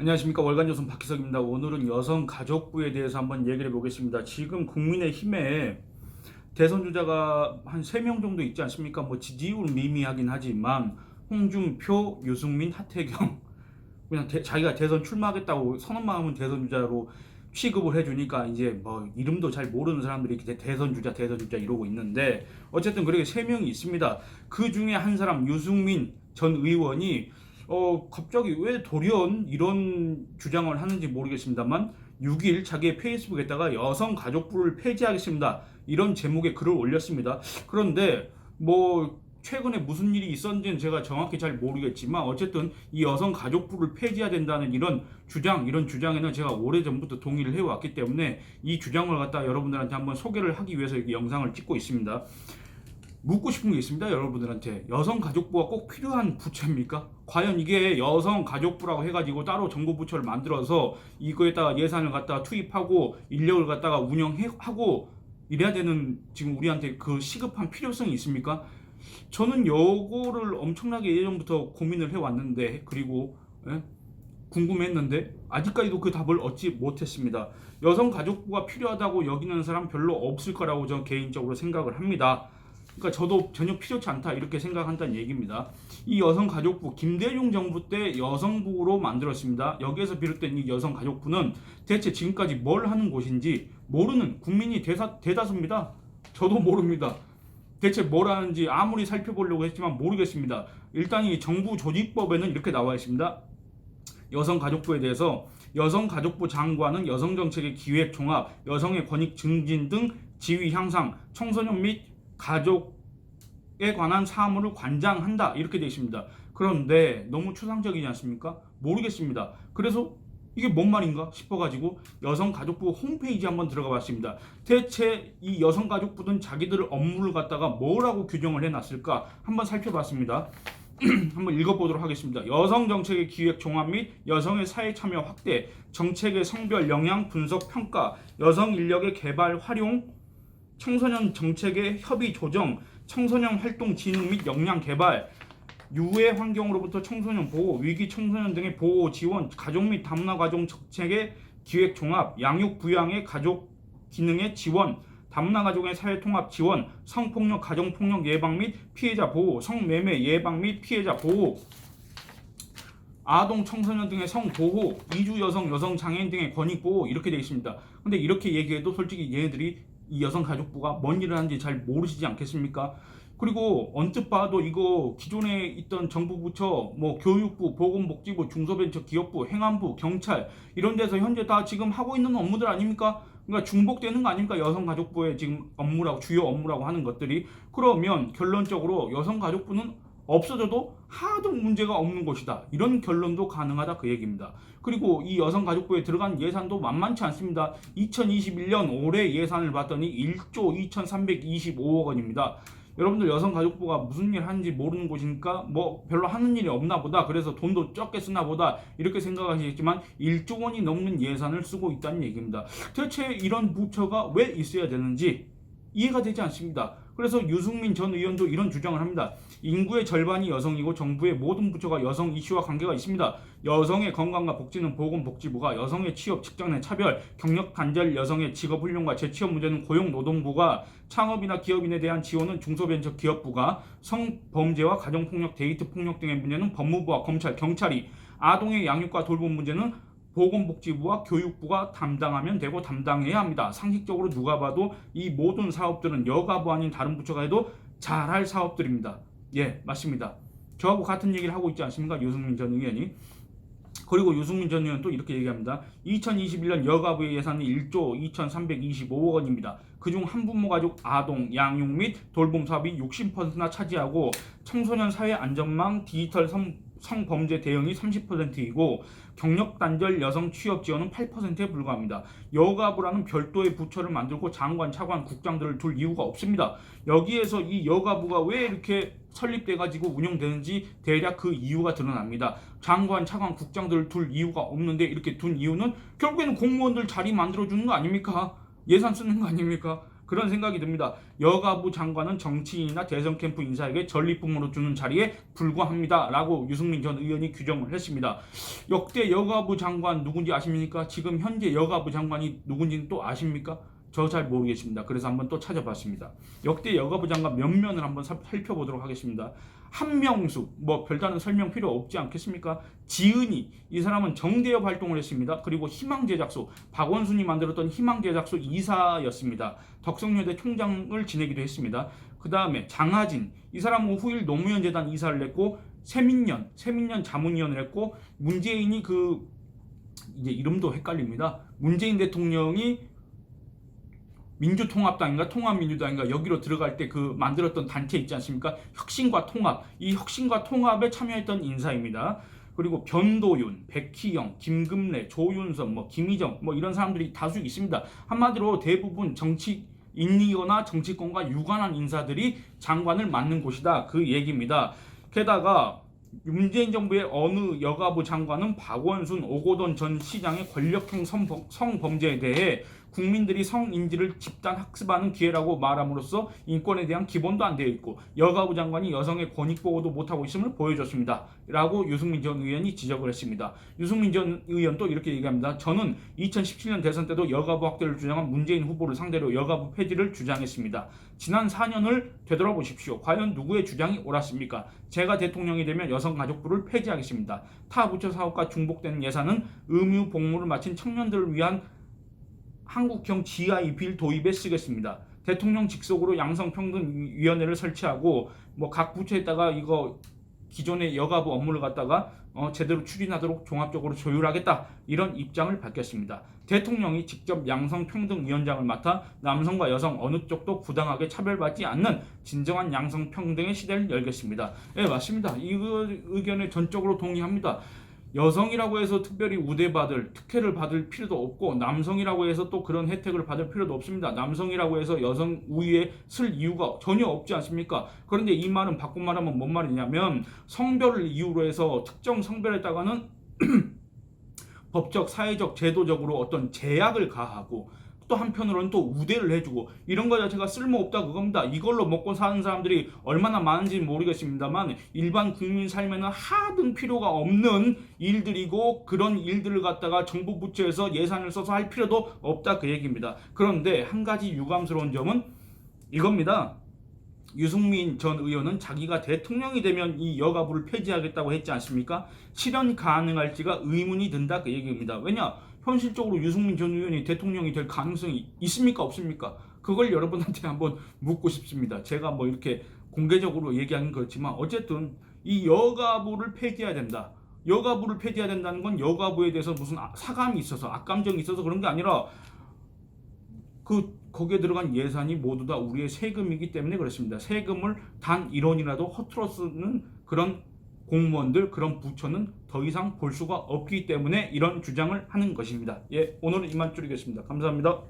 안녕하십니까. 월간조선 박희석입니다. 오늘은 여성가족부에 대해서 한번 얘기를 해보겠습니다. 지금 국민의힘에 대선 주자가 한 3명 정도 있지 않습니까? 뭐 지지율 미미하긴 하지만 홍준표, 유승민, 하태경 그냥 자기가 대선 출마하겠다고 선언만 하면 대선 주자로 취급을 해주니까 이제 뭐 이름도 잘 모르는 사람들이 대선 주자 이러고 있는데, 어쨌든 그렇게 3명이 있습니다. 그 중에 한 사람 유승민 전 의원이 갑자기 왜 돌연 이런 주장을 하는지 모르겠습니다만 6일 자기의 페이스북에다가 여성가족부를 폐지하겠습니다, 이런 제목의 글을 올렸습니다. 그런데 뭐 최근에 무슨 일이 있었는지는 제가 정확히 잘 모르겠지만 어쨌든 이 여성가족부를 폐지해야 된다는 이런 주장에는 제가 오래전부터 동의를 해왔기 때문에 이 주장을 갖다 여러분들한테 한번 소개를 하기 위해서 이 영상을 찍고 있습니다. 묻고 싶은 게 있습니다. 여러분들한테 여성가족부가 꼭 필요한 부처입니까? 과연 이게 여성가족부라고 해가지고 따로 정부 부처를 만들어서 이거에다가 예산을 갖다가 투입하고 인력을 갖다가 운영하고 이래야 되는 지금 우리한테 그 시급한 필요성이 있습니까? 저는 요거를 엄청나게 예전부터 고민을 해왔는데, 그리고 궁금했는데 아직까지도 그 답을 얻지 못했습니다. 여성가족부가 필요하다고 여기는 사람 별로 없을 거라고 저는 개인적으로 생각을 합니다. 그러니까 저도 전혀 필요치 않다 이렇게 생각한다는 얘기입니다. 이 여성가족부 김대중 정부 때 여성부로 만들었습니다. 여기에서 비롯된 이 여성가족부는 대체 지금까지 뭘 하는 곳인지 모르는 국민이 대다수입니다. 저도 모릅니다. 대체 뭘 하는지 아무리 살펴보려고 했지만 모르겠습니다. 일단 이 정부 조직법에는 이렇게 나와 있습니다. 여성가족부에 대해서 여성가족부 장관은 여성정책의 기획 종합, 여성의 권익 증진 등 지위 향상, 청소년 및 가족에 관한 사무를 관장한다 이렇게 되어 있습니다. 그런데 너무 추상적이지 않습니까? 모르겠습니다. 그래서 이게 뭔 말인가 싶어가지고 여성가족부 홈페이지 한번 들어가 봤습니다. 대체 이 여성가족부는 자기들 업무를 갖다가 뭐라고 규정을 해놨을까 한번 살펴봤습니다. 한번 읽어보도록 하겠습니다. 여성정책의 기획 종합 및 여성의 사회참여 확대, 정책의 성별 영향 분석 평가, 여성 인력의 개발 활용, 청소년 정책의 협의 조정, 청소년 활동 진흥 및 역량 개발, 유해 환경으로부터 청소년 보호, 위기 청소년 등의 보호 지원, 가족 및 다문화 가정 정책의 기획 종합, 양육 부양의 가족 기능의 지원, 다문화 가족의 사회 통합 지원, 성폭력 가정폭력 예방 및 피해자 보호, 성매매 예방 및 피해자 보호, 아동 청소년 등의 성보호, 이주 여성, 여성 장애인 등의 권익 보호 이렇게 되어 있습니다. 근데 이렇게 얘기해도 솔직히 얘네들이 이 여성가족부가 뭔 일을 하는지 잘 모르시지 않겠습니까? 그리고 언뜻 봐도 이거 기존에 있던 정부 부처 뭐 교육부, 보건복지부, 중소벤처기업부, 행안부, 경찰 이런 데서 현재 다 지금 하고 있는 업무들 아닙니까? 그러니까 중복되는 거 아닙니까? 여성가족부의 지금 업무라고, 주요 업무라고 하는 것들이. 그러면 결론적으로 여성가족부는 없어져도 하나도 문제가 없는 것이다, 이런 결론도 가능하다 그 얘기입니다. 그리고 이 여성가족부에 들어간 예산도 만만치 않습니다. 2021년 올해 예산을 봤더니 1조 2325억 원입니다. 여러분들 여성가족부가 무슨 일 하는지 모르는 곳이니까 뭐 별로 하는 일이 없나 보다, 그래서 돈도 적게 쓰나 보다 이렇게 생각하시겠지만 1조 원이 넘는 예산을 쓰고 있다는 얘기입니다. 대체 이런 부처가 왜 있어야 되는지 이해가 되지 않습니다. 그래서 유승민 전 의원도 이런 주장을 합니다. 인구의 절반이 여성이고 정부의 모든 부처가 여성 이슈와 관계가 있습니다. 여성의 건강과 복지는 보건복지부가, 여성의 취업, 직장 내 차별, 경력 단절, 여성의 직업 훈련과 재취업 문제는 고용노동부가, 창업이나 기업인에 대한 지원은 중소벤처기업부가, 성범죄와 가정폭력, 데이트폭력 등의 문제는 법무부와 검찰, 경찰이, 아동의 양육과 돌봄 문제는 보건복지부와 교육부가 담당하면 되고 담당해야 합니다. 상식적으로 누가 봐도 이 모든 사업들은 여가부 아닌 다른 부처가 해도 잘할 사업들입니다. 예, 맞습니다. 저하고 같은 얘기를 하고 있지 않습니까? 유승민 전 의원이. 그리고 유승민 전 의원 또 이렇게 얘기합니다. 2021년 여가부의 예산은 1조 2325억 원입니다. 그중 한부모 가족 아동 양육 및 돌봄 사업이 60%나 차지하고 청소년 사회 안전망 디지털 성범죄 대응이 30%이고 경력 단절 여성 취업 지원은 8%에 불과합니다. 여가부라는 별도의 부처를 만들고 장관, 차관, 국장들을 둘 이유가 없습니다. 여기에서 이 여가부가 왜 이렇게 설립돼가지고 운영되는지 대략 그 이유가 드러납니다. 장관, 차관, 국장들을 둘 이유가 없는데 이렇게 둔 이유는 결국에는 공무원들 자리 만들어주는 거 아닙니까? 예산 쓰는 거 아닙니까? 그런 생각이 듭니다. 여가부 장관은 정치인이나 대선 캠프 인사에게 전리품으로 주는 자리에 불과합니다. 라고 유승민 전 의원이 규정을 했습니다. 역대 여가부 장관 누군지 아십니까? 지금 현재 여가부 장관이 누군지는 또 아십니까? 저 잘 모르겠습니다. 그래서 한번 또 찾아봤습니다. 역대 여가부 장관 면면을 한번 살펴보도록 하겠습니다. 한명숙, 뭐 별다른 설명 필요 없지 않겠습니까? 지은이, 이 사람은 정대협 활동을 했습니다. 그리고 희망제작소, 박원순이 만들었던 희망제작소 이사였습니다. 덕성여대 총장을 지내기도 했습니다. 그 다음에 장하진, 이 사람은 후일 노무현재단 이사를 했고, 세민년 자문위원을 했고, 문재인이 이제 이름도 헷갈립니다. 문재인 대통령이 민주통합당인가 통합민주당인가 여기로 들어갈 때 만들었던 단체 있지 않습니까? 혁신과 통합, 이 혁신과 통합에 참여했던 인사입니다. 그리고 변도윤, 백희영, 김금래, 조윤선, 김희정 이런 사람들이 다수 있습니다. 한마디로 대부분 정치인이거나 정치권과 유관한 인사들이 장관을 맡는 곳이다, 그 얘기입니다. 게다가 문재인 정부의 어느 여가부 장관은 박원순, 오고돈 전 시장의 권력형 성범죄에 대해 국민들이 성인지를 집단 학습하는 기회라고 말함으로써 인권에 대한 기본도 안 되어 있고 여가부 장관이 여성의 권익 보호도 못하고 있음을 보여줬습니다. 라고 유승민 전 의원이 지적을 했습니다. 유승민 전 의원도 이렇게 얘기합니다. 저는 2017년 대선 때도 여가부 확대를 주장한 문재인 후보를 상대로 여가부 폐지를 주장했습니다. 지난 4년을 되돌아보십시오. 과연 누구의 주장이 옳았습니까? 제가 대통령이 되면 여성가족부를 폐지하겠습니다. 타 부처 사업과 중복되는 예산은 의무 복무를 마친 청년들을 위한 한국형 GI 빌 도입에 쓰겠습니다. 대통령 직속으로 양성평등위원회를 설치하고 각 부처에다가 이거 기존의 여가부 업무를 갖다가 제대로 추진하도록 종합적으로 조율하겠다, 이런 입장을 밝혔습니다. 대통령이 직접 양성평등위원장을 맡아 남성과 여성 어느 쪽도 부당하게 차별받지 않는 진정한 양성평등의 시대를 열겠습니다. 네, 맞습니다. 이 의견에 전적으로 동의합니다. 여성이라고 해서 특별히 특혜를 받을 필요도 없고, 남성이라고 해서 또 그런 혜택을 받을 필요도 없습니다. 남성이라고 해서 여성 우위에 쓸 이유가 전혀 없지 않습니까? 그런데 이 말은 바꾼 말하면 뭔 말이냐면, 성별을 이유로 해서 특정 성별에다가는 법적, 사회적, 제도적으로 어떤 제약을 가하고, 또 한편으로는 또 우대를 해주고, 이런 거 자체가 쓸모없다, 그겁니다. 이걸로 먹고 사는 사람들이 얼마나 많은지는 모르겠습니다만 일반 국민 삶에는 하등 필요가 없는 일들이고, 그런 일들을 갖다가 정부 부처에서 예산을 써서 할 필요도 없다, 그 얘기입니다. 그런데 한 가지 유감스러운 점은 이겁니다. 유승민 전 의원은 자기가 대통령이 되면 이 여가부를 폐지하겠다고 했지 않습니까? 실현 가능할지가 의문이 든다, 그 얘기입니다. 왜냐? 현실적으로 유승민 전 의원이 대통령이 될 가능성이 있습니까, 없습니까? 그걸 여러분한테 한번 묻고 싶습니다. 제가 이렇게 공개적으로 얘기하는 그렇지만 어쨌든 이 여가부를 폐지해야 된다. 여가부를 폐지해야 된다는 건 여가부에 대해서 무슨 사감이 있어서, 악감정이 있어서 그런 게 아니라 거기에 들어간 예산이 모두 다 우리의 세금이기 때문에 그렇습니다. 세금을 단 1원이라도 허투루 쓰는 그런 공무원들, 그런 부처는 더 이상 볼 수가 없기 때문에 이런 주장을 하는 것입니다. 예, 오늘은 이만 줄이겠습니다. 감사합니다.